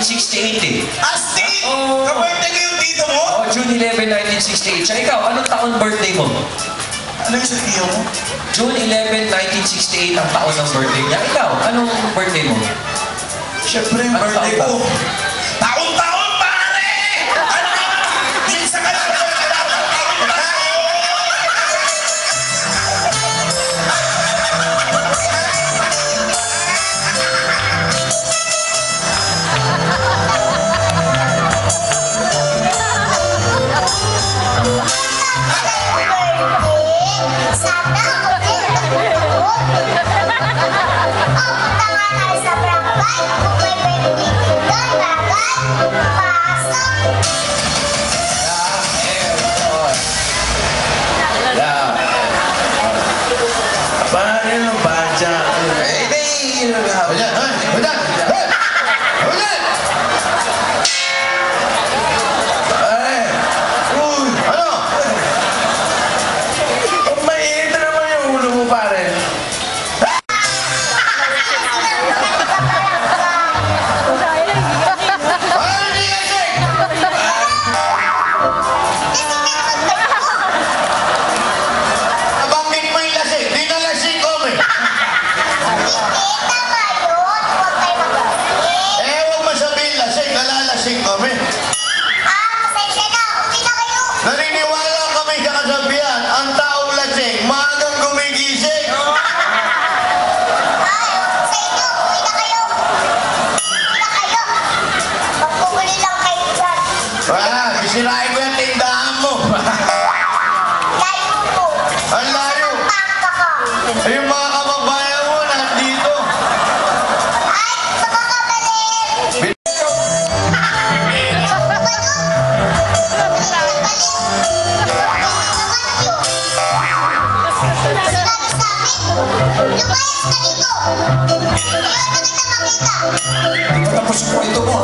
1968 eh. Astig! Oo. Kabirthday ko yung tito mo? Oh, June 11, 1968. Siya ikaw, anong taon birthday mo? Ano yung sa tiyo mo? June 11, 1968 ang taon ng birthday niya. Ikaw, anong birthday mo? Siyempre, yung Ano birthday taon ko. Taon-taon, pare! Ano? Minsan ka lang taon-taon! Paano yung badya? Mainit na naman yung ulo mo, pare. Nabanggit mo yung lasing. Di na lasing kami. Huwag masabihin lasing. Nalalasing kami. Naniniwala kami sa kasabihan. Ang taong lasing, maagang gumigising. Sisirain ko yung tindahan mo. Ang layo. Yung mga kababayan mo nandito. Hindi pa tapos yung kwento mo.